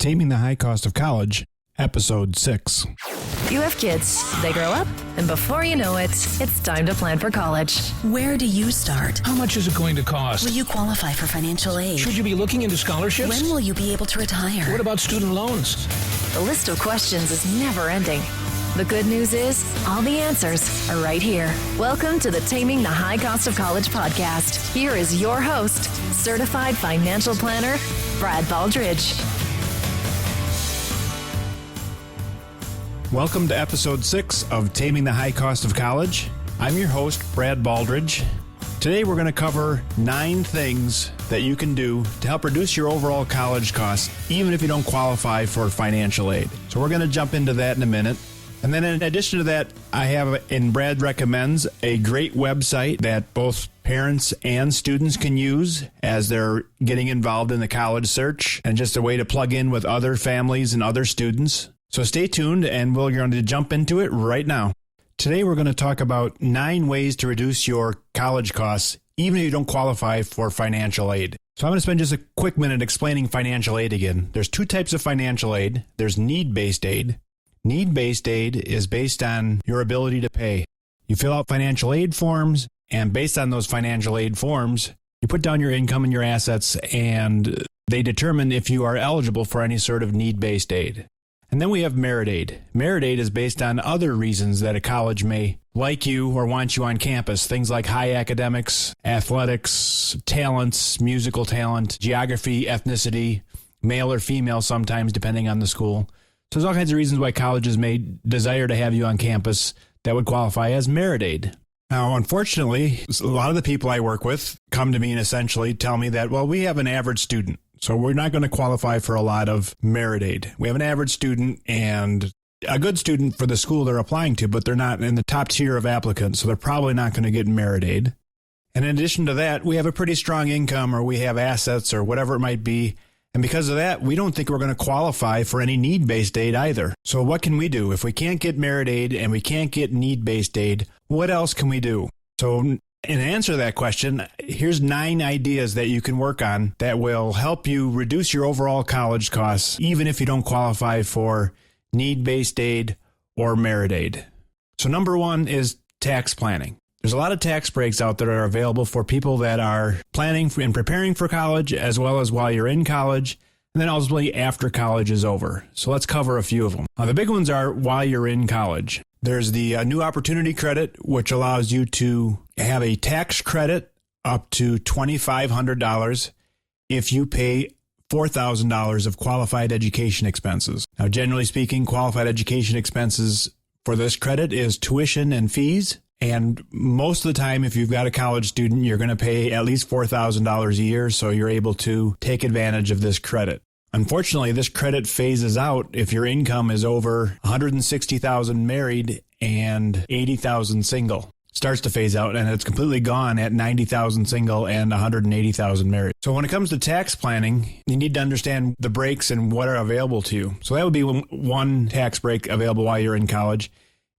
Taming the High Cost of College, Ep006. You have kids, they grow up, and before you know it, it's time to plan for college. Where do you start? How much is it going to cost? Will you qualify for financial aid? Should you be looking into scholarships? When will you be able to retire? What about student loans? The list of questions is never ending. The good news is, all the answers are right here. Welcome to the Taming the High Cost of College podcast. Here is your host, certified financial planner, Brad Baldridge. Welcome to episode 6 of Taming the High Cost of College. I'm your host, Brad Baldridge. Today we're going to cover 9 things that you can do to help reduce your overall college costs, even if you don't qualify for financial aid. So we're going to jump into that in a minute. And then in addition to that, I have, and Brad recommends, a great website that both parents and students can use as they're getting involved in the college search, and just a way to plug in with other families and other students. So stay tuned, and we're going to jump into it right now. Today we're going to talk about 9 ways to reduce your college costs, even if you don't qualify for financial aid. So I'm going to spend just a quick minute explaining financial aid again. There's 2 types of financial aid. There's need-based aid. Need-based aid is based on your ability to pay. You fill out financial aid forms, and based on those financial aid forms, you put down your income and your assets, and they determine if you are eligible for any sort of need-based aid. And then we have merit aid. Merit aid is based on other reasons that a college may like you or want you on campus. Things like high academics, athletics, talents, musical talent, geography, ethnicity, male or female sometimes, depending on the school. So there's all kinds of reasons why colleges may desire to have you on campus that would qualify as merit aid. Now, unfortunately, a lot of the people I work with come to me and essentially tell me that, well, we have an average student, so we're not going to qualify for a lot of merit aid. We have an average student and a good student for the school they're applying to, but they're not in the top tier of applicants, so they're probably not going to get merit aid. And in addition to that, we have a pretty strong income, or we have assets, or whatever it might be. And because of that, we don't think we're going to qualify for any need-based aid either. So what can we do? If we can't get merit aid and we can't get need-based aid, what else can we do? So in answer to that question, here's 9 ideas that you can work on that will help you reduce your overall college costs, even if you don't qualify for need-based aid or merit aid. So number 1 is tax planning. There's a lot of tax breaks out there that are available for people that are planning for and preparing for college, as well as while you're in college, and then ultimately after college is over. So let's cover a few of them. The big ones are while you're in college. There's the New Opportunity Credit, which allows you to have a tax credit up to $2,500 if you pay $4,000 of qualified education expenses. Now, generally speaking, qualified education expenses for this credit is tuition and fees. And most of the time, if you've got a college student, you're going to pay at least $4,000 a year, so you're able to take advantage of this credit. Unfortunately, this credit phases out if your income is over $160,000 married and $80,000 single. Starts to phase out, and it's completely gone at $90,000 single and $180,000 married. So when it comes to tax planning, you need to understand the breaks and what are available to you. So that would be one tax break available while you're in college.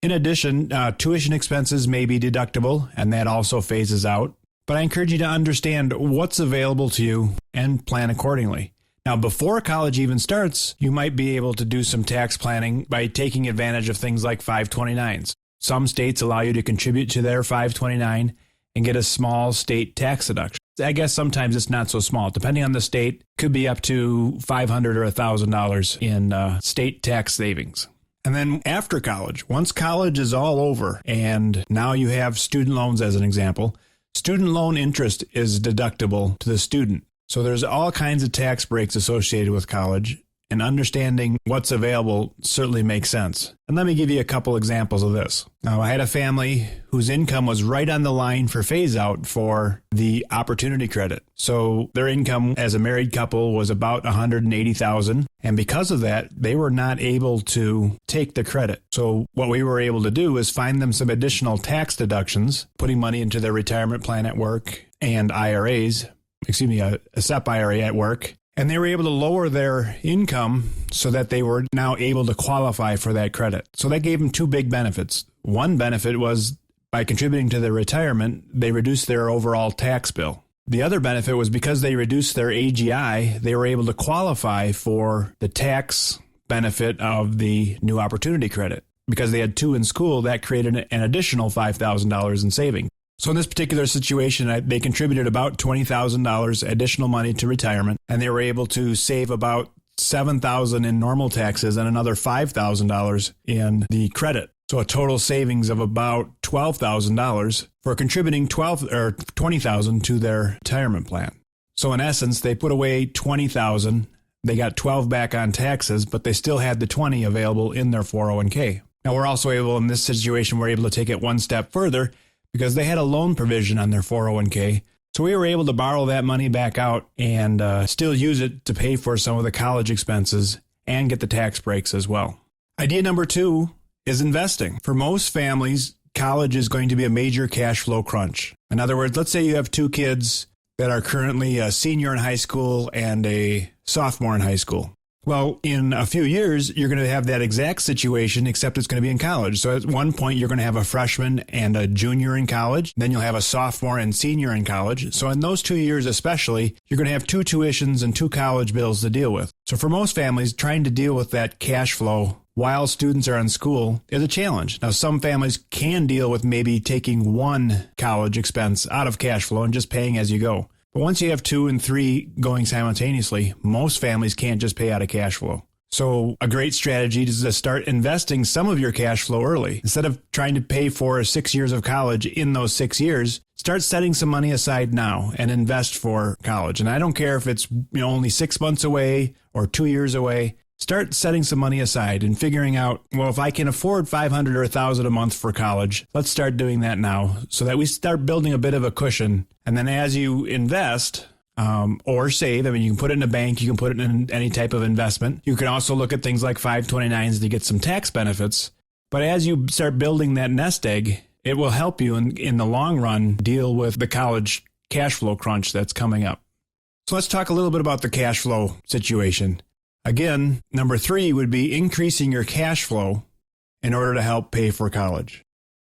In addition, tuition expenses may be deductible, and that also phases out. But I encourage you to understand what's available to you and plan accordingly. Now, before college even starts, you might be able to do some tax planning by taking advantage of things like 529s. Some states allow you to contribute to their 529 and get a small state tax deduction. I guess sometimes it's not so small. Depending on the state, it could be up to $500 or $1,000 in state tax savings. And then after college, once college is all over and now you have student loans as an example, student loan interest is deductible to the student. So there's all kinds of tax breaks associated with college, and understanding what's available certainly makes sense. And let me give you a couple examples of this. Now, I had a family whose income was right on the line for phase out for the opportunity credit. So their income as a married couple was about $180,000. And because of that, they were not able to take the credit. So what we were able to do is find them some additional tax deductions, putting money into their retirement plan at work and IRAs, a SEP IRA at work. And they were able to lower their income so that they were now able to qualify for that credit. So that gave them 2 big benefits. One benefit was by contributing to their retirement, they reduced their overall tax bill. The other benefit was because they reduced their AGI, they were able to qualify for the tax benefit of the new opportunity credit. Because they had 2 in school, that created an additional $5,000 in savings. So in this particular situation, they contributed about $20,000 additional money to retirement, and they were able to save about $7,000 in normal taxes and another $5,000 in the credit. So a total savings of about $12,000 for contributing $20,000 to their retirement plan. So in essence, they put away $20,000. They got $12,000 back on taxes, but they still had the $20,000 available in their 401k. Now we're also able, in this situation, we're able to take it one step further because they had a loan provision on their 401k. So we were able to borrow that money back out and still use it to pay for some of the college expenses and get the tax breaks as well. Idea number 2 is investing. For most families, college is going to be a major cash flow crunch. In other words, let's say you have 2 kids that are currently a senior in high school and a sophomore in high school. Well, in a few years, you're going to have that exact situation, except it's going to be in college. So at one point, you're going to have a freshman and a junior in college. Then you'll have a sophomore and senior in college. So in those 2 years especially, you're going to have 2 tuitions and 2 college bills to deal with. So for most families, trying to deal with that cash flow while students are in school is a challenge. Now, some families can deal with maybe taking 1 college expense out of cash flow and just paying as you go. But once you have 2 and 3 going simultaneously, most families can't just pay out of cash flow. So a great strategy is to start investing some of your cash flow early. Instead of trying to pay for 6 years of college in those 6 years, start setting some money aside now and invest for college. And I don't care if it's only 6 months away or 2 years away. Start setting some money aside and figuring out, well, if I can afford $500 or $1,000 a month for college, let's start doing that now so that we start building a bit of a cushion. And then as you invest or save, you can put it in a bank, you can put it in any type of investment. You can also look at things like 529s to get some tax benefits. But as you start building that nest egg, it will help you in the long run deal with the college cash flow crunch that's coming up. So let's talk a little bit about the cash flow situation. Again, number 3 would be increasing your cash flow in order to help pay for college.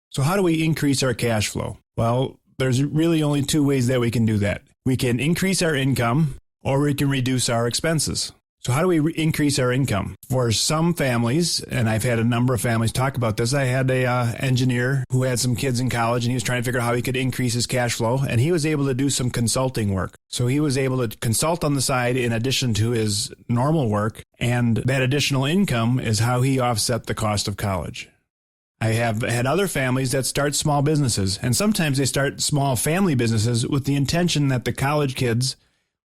So how do we increase our cash flow? Well, there's really only 2 ways that we can do that. We can increase our income or we can reduce our expenses. So how do we increase our income? For some families, and I've had a number of families talk about this, I had a engineer who had some kids in college and he was trying to figure out how he could increase his cash flow, and he was able to do some consulting work. So he was able to consult on the side in addition to his normal work, and that additional income is how he offset the cost of college. I have had other families that start small businesses, and sometimes they start small family businesses with the intention that the college kids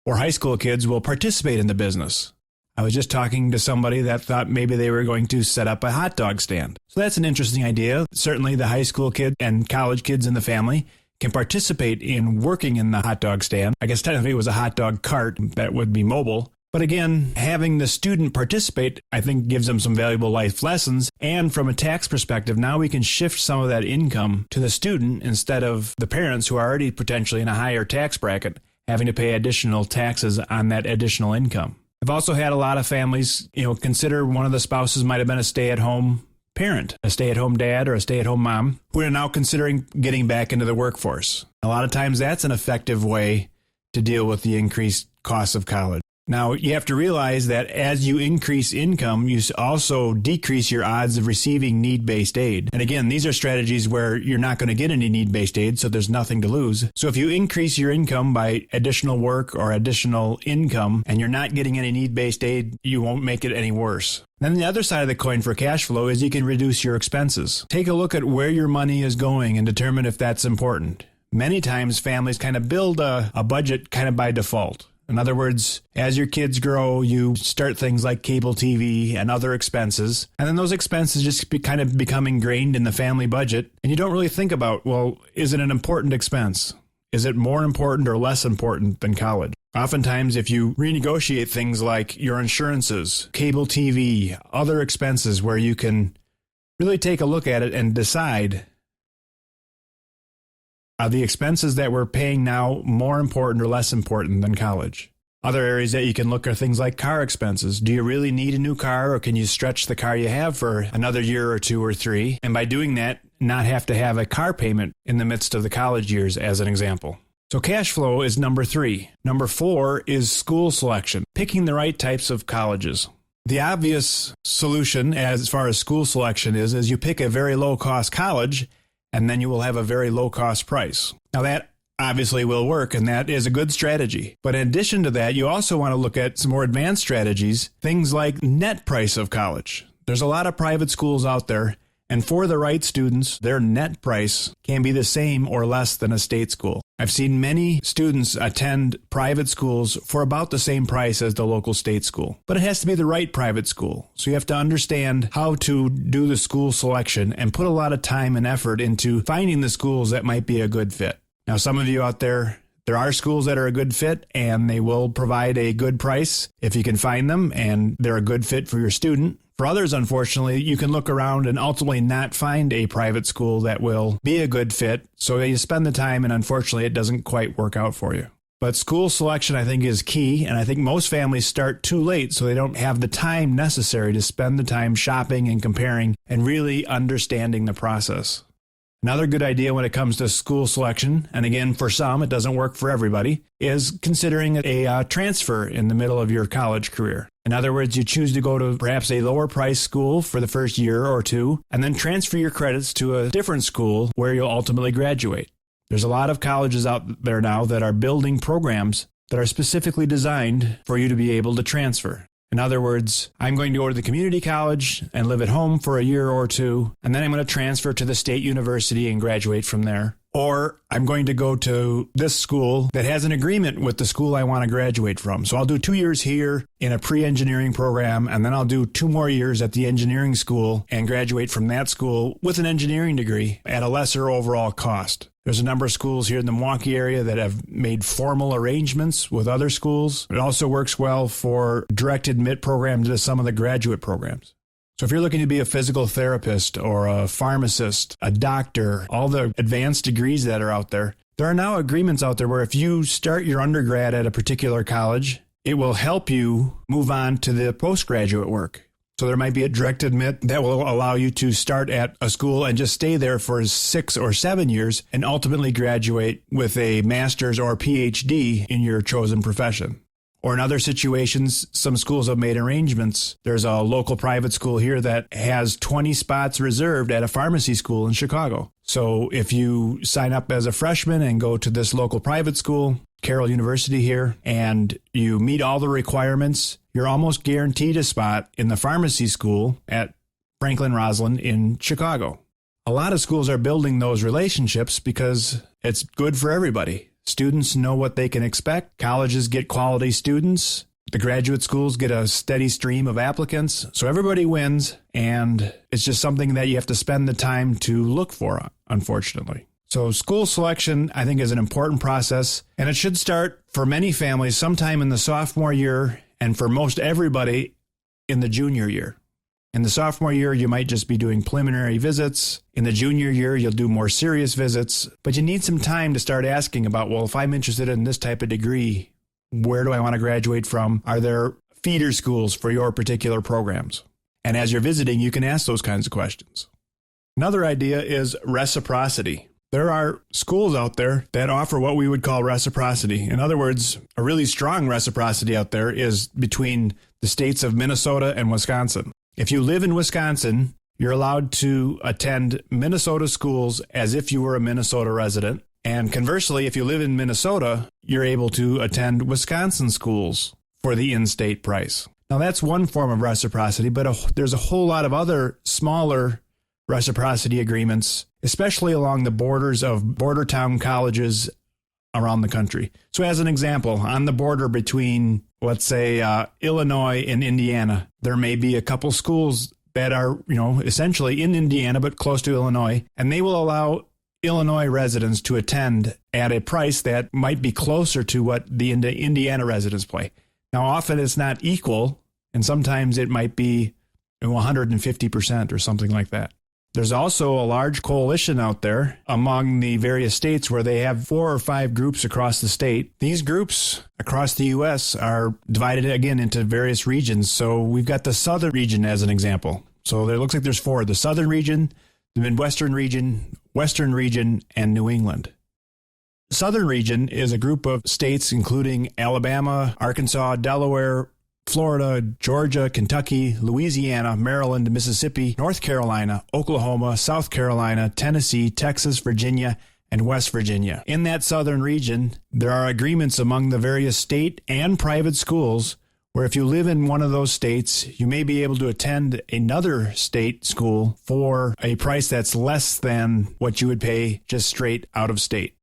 or high school kids will participate in the business. I was just talking to somebody that thought maybe they were going to set up a hot dog stand. So that's an interesting idea. Certainly the high school kid and college kids in the family can participate in working in the hot dog stand. I guess technically it was a hot dog cart that would be mobile. But again, having the student participate, I think, gives them some valuable life lessons. And from a tax perspective, now we can shift some of that income to the student instead of the parents who are already potentially in a higher tax bracket having to pay additional taxes on that additional income. I've also had a lot of families, consider one of the spouses might have been a stay-at-home parent, a stay-at-home dad or a stay-at-home mom, who are now considering getting back into the workforce. A lot of times that's an effective way to deal with the increased cost of college. Now, you have to realize that as you increase income, you also decrease your odds of receiving need-based aid. And again, these are strategies where you're not going to get any need-based aid, so there's nothing to lose. So if you increase your income by additional work or additional income, and you're not getting any need-based aid, you won't make it any worse. Then the other side of the coin for cash flow is you can reduce your expenses. Take a look at where your money is going and determine if that's important. Many times, families kind of build a budget kind of by default. In other words, as your kids grow, you start things like cable TV and other expenses, and then those expenses just kind of become ingrained in the family budget, and you don't really think about, well, is it an important expense? Is it more important or less important than college? Oftentimes, if you renegotiate things like your insurances, cable TV, other expenses where you can really take a look at it and decide, are the expenses that we're paying now more important or less important than college? Other areas that you can look are things like car expenses. Do you really need a new car, or can you stretch the car you have for another year or 2 or 3? And by doing that, not have to have a car payment in the midst of the college years, as an example. So cash flow is number 3. Number 4 is school selection, picking the right types of colleges. The obvious solution as far as school selection is you pick a very low-cost college, and then you will have a very low-cost price. Now that obviously will work, and that is a good strategy. But in addition to that, you also want to look at some more advanced strategies, things like net price of college. There's a lot of private schools out there, and for the right students, their net price can be the same or less than a state school. I've seen many students attend private schools for about the same price as the local state school. But it has to be the right private school. So you have to understand how to do the school selection and put a lot of time and effort into finding the schools that might be a good fit. Now, some of you out there are schools that are a good fit, and they will provide a good price if you can find them, and they're a good fit for your student. For others, unfortunately, you can look around and ultimately not find a private school that will be a good fit, so you spend the time, and unfortunately, it doesn't quite work out for you. But school selection, I think, is key, and I think most families start too late, so they don't have the time necessary to spend the time shopping and comparing and really understanding the process. Another good idea when it comes to school selection, and again, for some, it doesn't work for everybody, is considering a transfer in the middle of your college career. In other words, you choose to go to perhaps a lower price school for the first year or two, and then transfer your credits to a different school where you'll ultimately graduate. There's a lot of colleges out there now that are building programs that are specifically designed for you to be able to transfer. In other words, I'm going to go to the community college and live at home for a year or two, and then I'm going to transfer to the state university and graduate from there. Or I'm going to go to this school that has an agreement with the school I want to graduate from. So I'll do 2 years here in a pre-engineering program, and then I'll do 2 more years at the engineering school and graduate from that school with an engineering degree at a lesser overall cost. There's a number of schools here in the Milwaukee area that have made formal arrangements with other schools. It also works well for direct admit programs to some of the graduate programs. So if you're looking to be a physical therapist or a pharmacist, a doctor, all the advanced degrees that are out there, there are now agreements out there where if you start your undergrad at a particular college, it will help you move on to the postgraduate work. So there might be a direct admit that will allow you to start at a school and just stay there for 6 or 7 years and ultimately graduate with a master's or PhD in your chosen profession. Or in other situations, some schools have made arrangements. There's a local private school here that has 20 spots reserved at a pharmacy school in Chicago. So if you sign up as a freshman and go to this local private school, Carroll University here, and you meet all the requirements, you're almost guaranteed a spot in the pharmacy school at Franklin Roslin in Chicago. A lot of schools are building those relationships because it's good for everybody. Students know what they can expect. Colleges get quality students. The graduate schools get a steady stream of applicants. So everybody wins, and it's just something that you have to spend the time to look for, unfortunately. So school selection, I think, is an important process, and it should start for many families sometime in the sophomore year, and for most everybody in the junior year. In the sophomore year, you might just be doing preliminary visits. In the junior year, you'll do more serious visits. But you need some time to start asking about, well, if I'm interested in this type of degree, where do I want to graduate from? Are there feeder schools for your particular programs? And as you're visiting, you can ask those kinds of questions. Another idea is reciprocity. There are schools out there that offer what we would call reciprocity. In other words, a really strong reciprocity out there is between the states of Minnesota and Wisconsin. If you live in Wisconsin, you're allowed to attend Minnesota schools as if you were a Minnesota resident. And conversely, if you live in Minnesota, you're able to attend Wisconsin schools for the in-state price. Now, that's one form of reciprocity, but there's a whole lot of other smaller reciprocity agreements, especially along the borders of border town colleges around the country. So as an example, on the border between, let's say, Illinois and Indiana, there may be a couple schools that are, essentially in Indiana, but close to Illinois, and they will allow Illinois residents to attend at a price that might be closer to what the Indiana residents pay. Now, often it's not equal, and sometimes it might be 150% or something like that. There's also a large coalition out there among the various states where they have 4 or 5 groups across the state. These groups across the U.S. are divided again into various regions. So we've got the southern region as an example. So it looks like there's 4: the southern region, the Midwestern region, Western region, and New England. Southern region is a group of states including Alabama, Arkansas, Delaware, Florida, Georgia, Kentucky, Louisiana, Maryland, Mississippi, North Carolina, Oklahoma, South Carolina, Tennessee, Texas, Virginia, and West Virginia. In that southern region, there are agreements among the various state and private schools where if you live in one of those states, you may be able to attend another state school for a price that's less than what you would pay just straight out of state.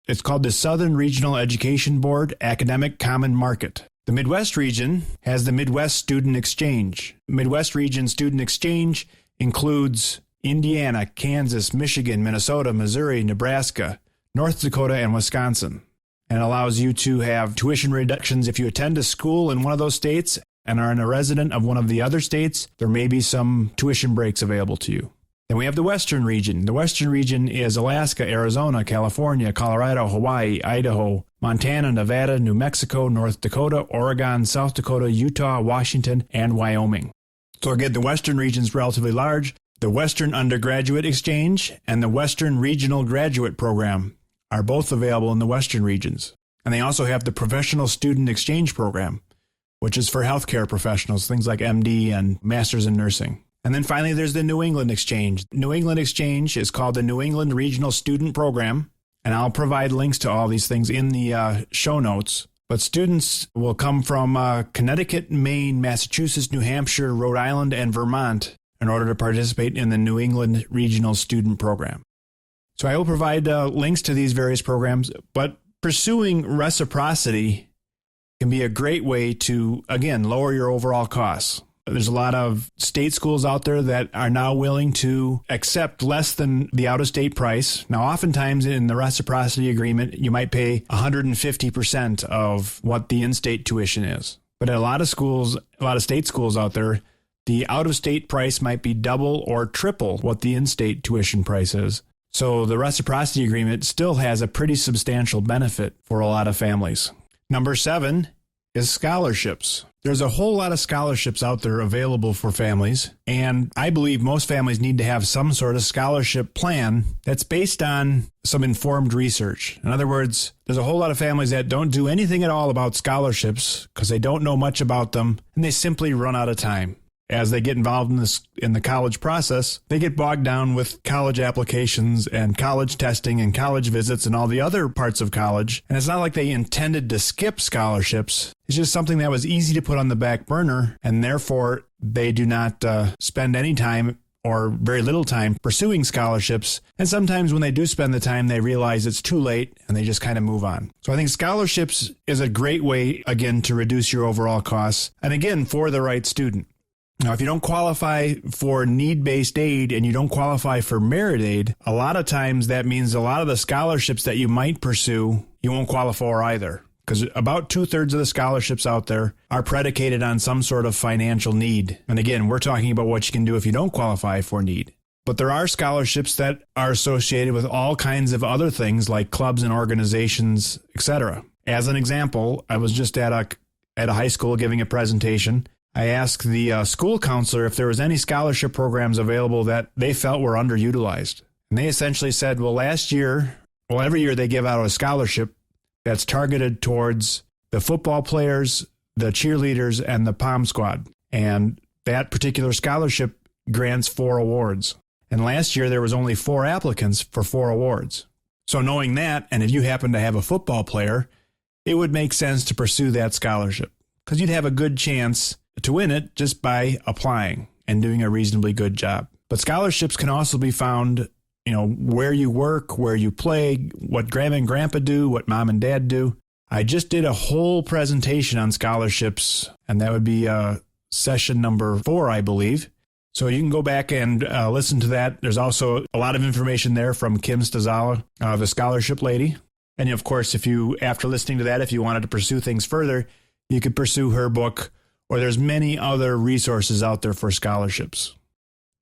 It's called the Southern Regional Education Board Academic Common Market. The Midwest region has the Midwest Student Exchange. Midwest region Student Exchange includes Indiana, Kansas, Michigan, Minnesota, Missouri, Nebraska, North Dakota, and Wisconsin. And allows you to have tuition reductions if you attend a school in one of those states and are a resident of one of the other states. There may be some tuition breaks available to you. Then we have the Western region. The Western region is Alaska, Arizona, California, Colorado, Hawaii, Idaho, Montana, Nevada, New Mexico, North Dakota, Oregon, South Dakota, Utah, Washington, and Wyoming. So again, the Western region is relatively large. The Western Undergraduate Exchange and the Western Regional Graduate Program are both available in the Western regions. And they also have the Professional Student Exchange Program, which is for healthcare professionals, things like MD and Masters in Nursing. And then finally, there's the New England Exchange. New England Exchange is called the New England Regional Student Program, and I'll provide links to all these things in the show notes. But students will come from Connecticut, Maine, Massachusetts, New Hampshire, Rhode Island, and Vermont in order to participate in the New England Regional Student Program. So I will provide links to these various programs, but pursuing reciprocity can be a great way to, again, lower your overall costs. There's a lot of state schools out there that are now willing to accept less than the out-of-state price. Now, oftentimes in the reciprocity agreement, you might pay 150% of what the in-state tuition is. But at a lot of schools, a lot of state schools out there, the out-of-state price might be double or triple what the in-state tuition price is. So the reciprocity agreement still has a pretty substantial benefit for a lot of families. Number 7 is scholarships. There's a whole lot of scholarships out there available for families, and I believe most families need to have some sort of scholarship plan that's based on some informed research. In other words, there's a whole lot of families that don't do anything at all about scholarships because they don't know much about them, and they simply run out of time. As they get involved in the college process, they get bogged down with college applications and college testing and college visits and all the other parts of college. And it's not like they intended to skip scholarships. It's just something that was easy to put on the back burner, and therefore they do not spend any time or very little time pursuing scholarships. And sometimes when they do spend the time, they realize it's too late and they just kind of move on. So I think scholarships is a great way, again, to reduce your overall costs. And again, for the right student. Now, if you don't qualify for need-based aid and you don't qualify for merit aid, a lot of times that means a lot of the scholarships that you might pursue, you won't qualify for either. Because about 2/3 of the scholarships out there are predicated on some sort of financial need. And again, we're talking about what you can do if you don't qualify for need. But there are scholarships that are associated with all kinds of other things like clubs and organizations, etc. As an example, I was just at a high school giving a presentation. I asked the school counselor if there was any scholarship programs available that they felt were underutilized. And they essentially said, every year they give out a scholarship that's targeted towards the football players, the cheerleaders, and the pom squad. And that particular scholarship grants 4 awards. And last year there was only 4 applicants for 4 awards. So knowing that, and if you happen to have a football player, it would make sense to pursue that scholarship because you'd have a good chance to win it just by applying and doing a reasonably good job. But scholarships can also be found, where you work, where you play, what grandma and grandpa do, what mom and dad do. I just did a whole presentation on scholarships, and that would be session number 4, I believe. So you can go back and listen to that. There's also a lot of information there from Kim Stazala, the scholarship lady. And of course, after listening to that, if you wanted to pursue things further, you could pursue her book, or there's many other resources out there for scholarships.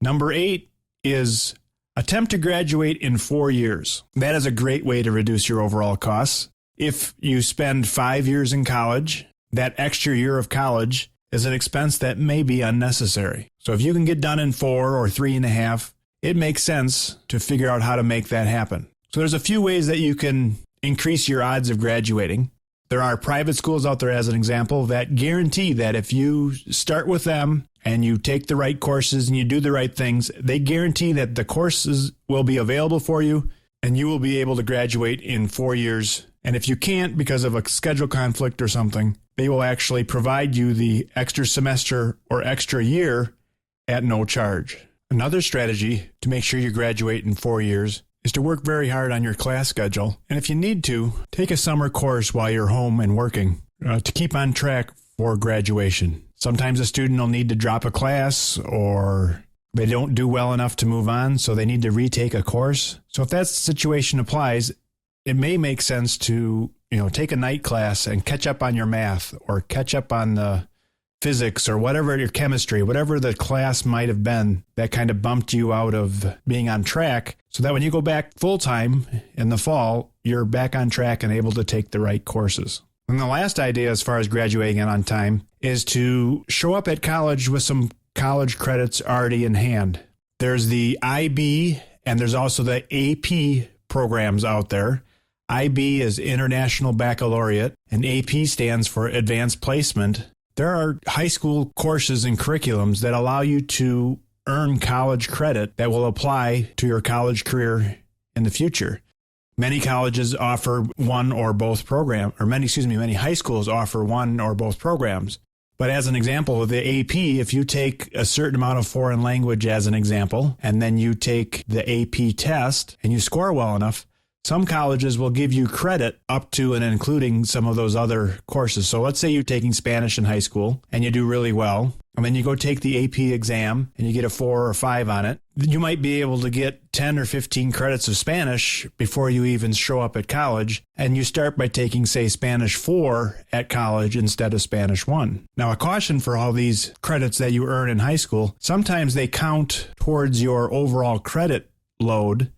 Number 8 is attempt to graduate in 4 years. That is a great way to reduce your overall costs. If you spend 5 years in college, that extra year of college is an expense that may be unnecessary. So if you can get done in 4 or 3.5, it makes sense to figure out how to make that happen. So there's a few ways that you can increase your odds of graduating. There are private schools out there, as an example, that guarantee that if you start with them and you take the right courses and you do the right things, they guarantee that the courses will be available for you and you will be able to graduate in 4 years. And if you can't because of a schedule conflict or something, they will actually provide you the extra semester or extra year at no charge. Another strategy to make sure you graduate in 4 years is to work very hard on your class schedule. And if you need to, take a summer course while you're home and working to keep on track for graduation. Sometimes a student will need to drop a class or they don't do well enough to move on, so they need to retake a course. So if that situation applies, it may make sense to, take a night class and catch up on your math or catch up on the physics or whatever, your chemistry, whatever the class might have been that kind of bumped you out of being on track, so that when you go back full time in the fall, you're back on track and able to take the right courses. And the last idea as far as graduating on time is to show up at college with some college credits already in hand. There's the IB and there's also the AP programs out there. IB is International Baccalaureate and AP stands for Advanced Placement. There are high school courses and curriculums that allow you to earn college credit that will apply to your college career in the future. Many colleges offer one or both programs, or many high schools offer one or both programs. But as an example of the AP, if you take a certain amount of foreign language as an example, and then you take the AP test and you score well enough, some colleges will give you credit up to and including some of those other courses. So let's say you're taking Spanish in high school and you do really well, and then you go take the AP exam and you get a 4 or 5 on it. You might be able to get 10 or 15 credits of Spanish before you even show up at college, and you start by taking, say, Spanish 4 at college instead of Spanish 1. Now, a caution for all these credits that you earn in high school, sometimes they count towards your overall credit load,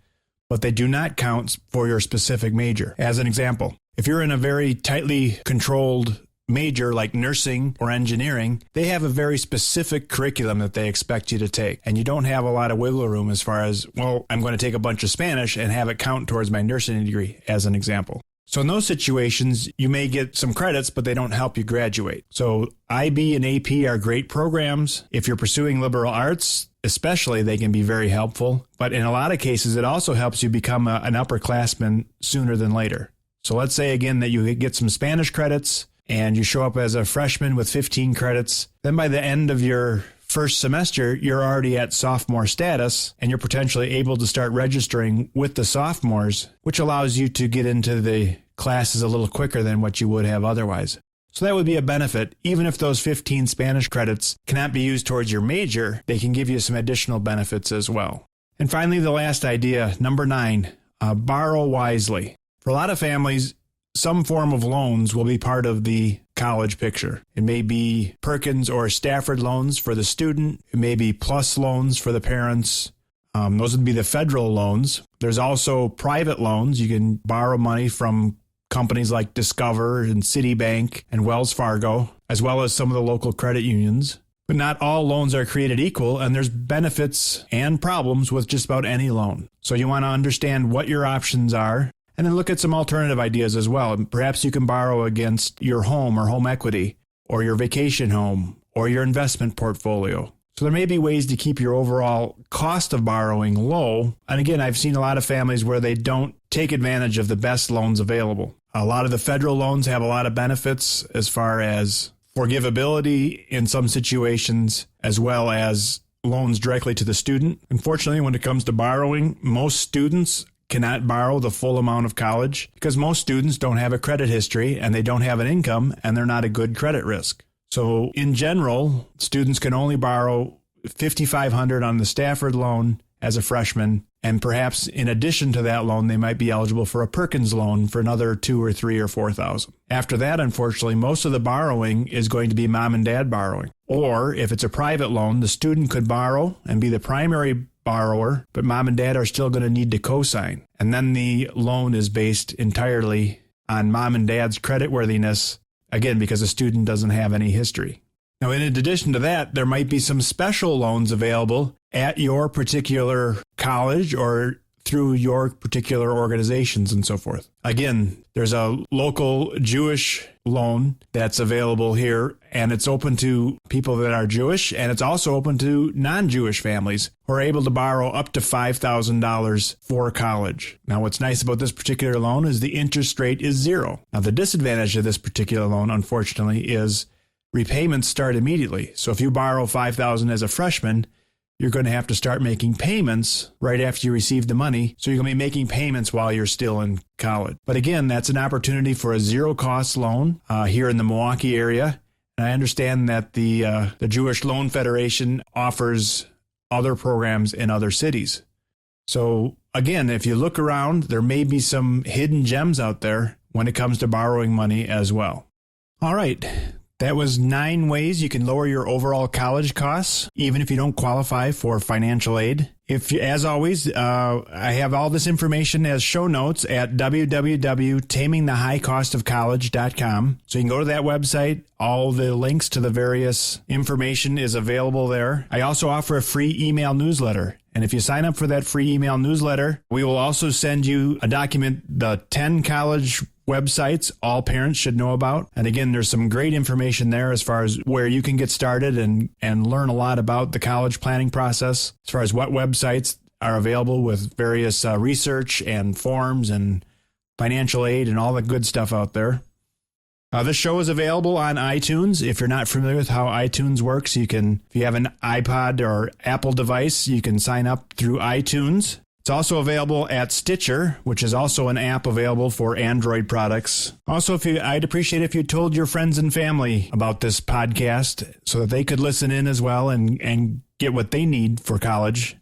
but they do not count for your specific major. As an example, if you're in a very tightly controlled major like nursing or engineering, they have a very specific curriculum that they expect you to take. And you don't have a lot of wiggle room as far as, well, I'm going to take a bunch of Spanish and have it count towards my nursing degree, as an example. So in those situations, you may get some credits, but they don't help you graduate. So IB and AP are great programs. If you're pursuing liberal arts, especially, they can be very helpful. But in a lot of cases, it also helps you become an upperclassman sooner than later. So let's say, again, that you get some Spanish credits and you show up as a freshman with 15 credits. Then by the end of your first semester, you're already at sophomore status and you're potentially able to start registering with the sophomores, which allows you to get into the classes a little quicker than what you would have otherwise. So that would be a benefit. Even if those 15 Spanish credits cannot be used towards your major, they can give you some additional benefits as well. And finally, the last idea, number 9, borrow wisely. For a lot of families, some form of loans will be part of the college picture. It may be Perkins or Stafford loans for the student. It may be PLUS loans for the parents. Those would be the federal loans. There's also private loans. You can borrow money from companies like Discover and Citibank and Wells Fargo, as well as some of the local credit unions. But not all loans are created equal, and there's benefits and problems with just about any loan. So you want to understand what your options are, and then look at some alternative ideas as well. Perhaps you can borrow against your home or home equity, or your vacation home, or your investment portfolio. So there may be ways to keep your overall cost of borrowing low. And again, I've seen a lot of families where they don't take advantage of the best loans available. A lot of the federal loans have a lot of benefits as far as forgivability in some situations, as well as loans directly to the student. Unfortunately, when it comes to borrowing, most students cannot borrow the full amount of college because most students don't have a credit history and they don't have an income and they're not a good credit risk. So in general, students can only borrow $5,500 on the Stafford loan as a freshman, and perhaps in addition to that loan, they might be eligible for a Perkins loan for another $2,000 or $3,000 or $4,000. After that, unfortunately, most of the borrowing is going to be mom and dad borrowing. Or if it's a private loan, the student could borrow and be the primary borrower, but mom and dad are still going to need to co-sign. And then the loan is based entirely on mom and dad's creditworthiness, again, because the student doesn't have any history. Now, in addition to that, there might be some special loans available at your particular college or through your particular organizations and so forth. Again, there's a local Jewish loan that's available here, and it's open to people that are Jewish, and it's also open to non-Jewish families who are able to borrow up to $5,000 for college. Now, what's nice about this particular loan is the interest rate is zero. Now, the disadvantage of this particular loan, unfortunately, is repayments start immediately. So if you borrow $5,000 as a freshman, you're going to have to start making payments right after you receive the money. So you're going to be making payments while you're still in college. But again, that's an opportunity for a zero-cost loan here in the Milwaukee area. And I understand that the Jewish Loan Federation offers other programs in other cities. So again, if you look around, there may be some hidden gems out there when it comes to borrowing money as well. All right. That was 9 ways you can lower your overall college costs, even if you don't qualify for financial aid. As always, I have all this information as show notes at www.tamingthehighcostofcollege.com. So you can go to that website. All the links to the various information is available there. I also offer a free email newsletter. And if you sign up for that free email newsletter, we will also send you a document, the 10 college websites all parents should know about. And again, there's some great information there as far as where you can get started and learn a lot about the college planning process, as far as what websites are available with various research and forms and financial aid and all the good stuff out there. This show is available on iTunes. If you're not familiar with how iTunes works, if you have an iPod or Apple device, you can sign up through iTunes. It's also available at Stitcher, which is also an app available for Android products. Also, I'd appreciate if you told your friends and family about this podcast so that they could listen in as well and get what they need for college.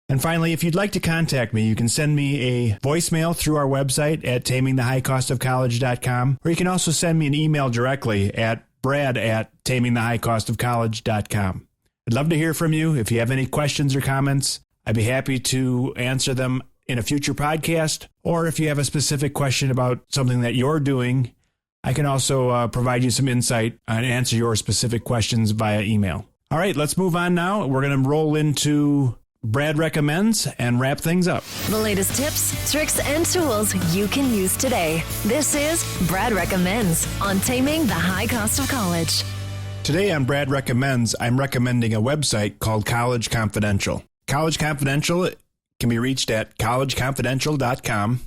And finally, if you'd like to contact me, you can send me a voicemail through our website at tamingthehighcostofcollege.com, or you can also send me an email directly at brad@tamingthehighcostofcollege.com. I'd love to hear from you. If you have any questions or comments, I'd be happy to answer them in a future podcast. Or if you have a specific question about something that you're doing, I can also provide you some insight and answer your specific questions via email. All right, let's move on now. We're going to roll into Brad Recommends and wrap things up. The latest tips, tricks, and tools you can use today. This is Brad Recommends on Taming the High Cost of College. Today on Brad Recommends, I'm recommending a website called College Confidential. College Confidential can be reached at collegeconfidential.com,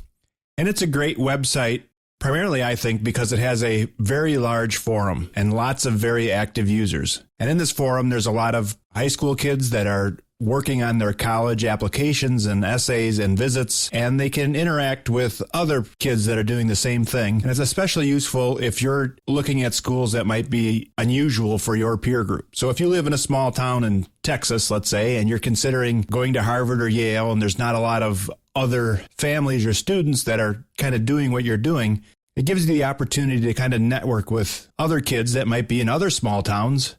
and it's a great website, primarily, I think, because it has a very large forum and lots of very active users. And in this forum, there's a lot of high school kids that are working on their college applications and essays and visits, and they can interact with other kids that are doing the same thing. And it's especially useful if you're looking at schools that might be unusual for your peer group. So if you live in a small town in Texas, let's say, and you're considering going to Harvard or Yale, and there's not a lot of other families or students that are kind of doing what you're doing, it gives you the opportunity to kind of network with other kids that might be in other small towns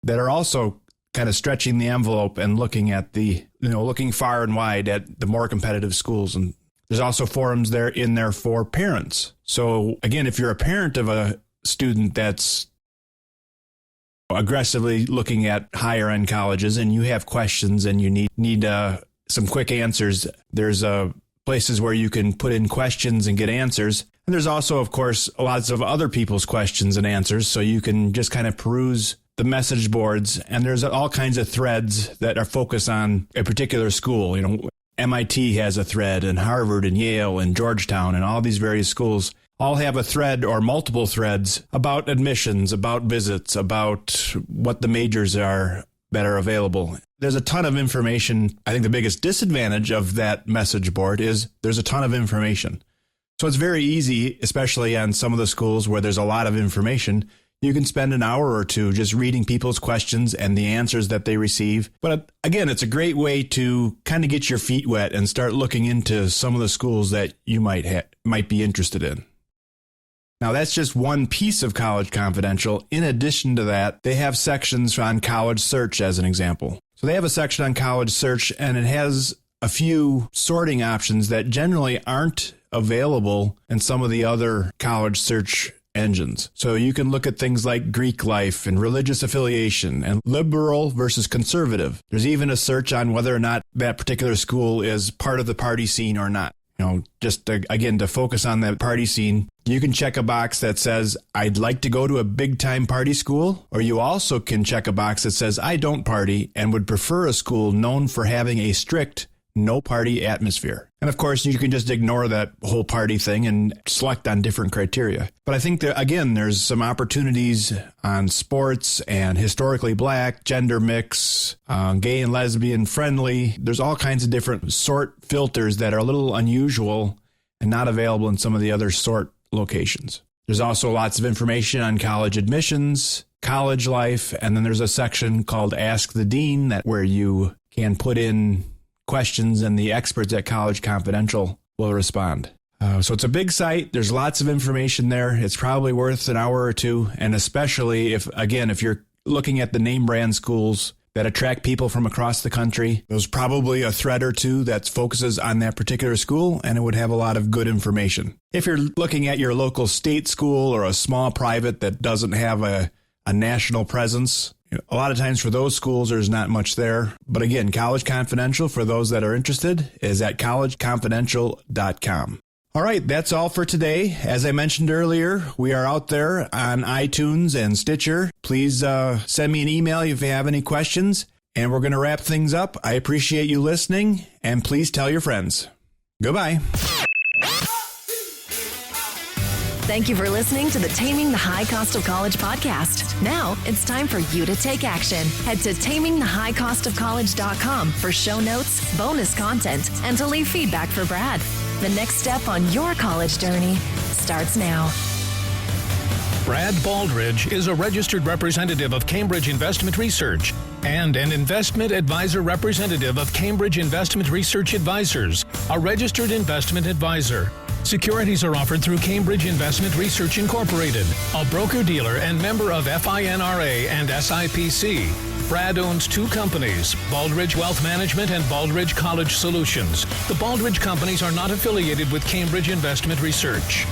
that are also kind of stretching the envelope and looking at looking far and wide at the more competitive schools. And there's also forums in there for parents. So again, if you're a parent of a student that's aggressively looking at higher end colleges and you have questions and you need some quick answers, there's places where you can put in questions and get answers. And there's also, of course, lots of other people's questions and answers. So you can just kind of peruse the message boards, and there's all kinds of threads that are focused on a particular school. MIT has a thread, and Harvard and Yale and Georgetown and all these various schools all have a thread or multiple threads about admissions, about visits, about what the majors are that are available. There's a ton of information. I think the biggest disadvantage of that message board is there's a ton of information. So it's very easy, especially on some of the schools where there's a lot of information. You can spend an hour or two just reading people's questions and the answers that they receive. But again, it's a great way to kind of get your feet wet and start looking into some of the schools that you might be interested in. Now, that's just one piece of College Confidential. In addition to that, they have sections on College Search as an example. So they have a section on College Search, and it has a few sorting options that generally aren't available in some of the other College Search engines. So you can look at things like Greek life and religious affiliation and liberal versus conservative. There's even a search on whether or not that particular school is part of the party scene or not. Just again, to focus on that party scene, you can check a box that says, I'd like to go to a big time party school, or you also can check a box that says, I don't party and would prefer a school known for having a strict no party atmosphere. And of course, you can just ignore that whole party thing and select on different criteria. But I think that, again, there's some opportunities on sports and historically black, gender mix, gay and lesbian friendly. There's all kinds of different sort filters that are a little unusual and not available in some of the other sort locations. There's also lots of information on college admissions, college life, and then there's a section called Ask the Dean where you can put in questions and the experts at College Confidential will respond. So it's a big site. There's lots of information there. It's probably worth an hour or two. And especially if you're looking at the name brand schools that attract people from across the country, there's probably a thread or two that focuses on that particular school, and it would have a lot of good information. If you're looking at your local state school or a small private that doesn't have a national presence, a lot of times for those schools, there's not much there. But again, College Confidential, for those that are interested, is at collegeconfidential.com. All right, that's all for today. As I mentioned earlier, we are out there on iTunes and Stitcher. Please send me an email if you have any questions. And we're going to wrap things up. I appreciate you listening, and please tell your friends. Goodbye. Thank you for listening to the Taming the High Cost of College podcast. Now it's time for you to take action. Head to tamingthehighcostofcollege.com for show notes, bonus content, and to leave feedback for Brad. The next step on your college journey starts now. Brad Baldridge is a registered representative of Cambridge Investment Research and an investment advisor representative of Cambridge Investment Research Advisors, a registered investment advisor. Securities are offered through Cambridge Investment Research Incorporated, a broker-dealer and member of FINRA and SIPC. Brad owns two companies, Baldridge Wealth Management and Baldridge College Solutions. The Baldridge companies are not affiliated with Cambridge Investment Research.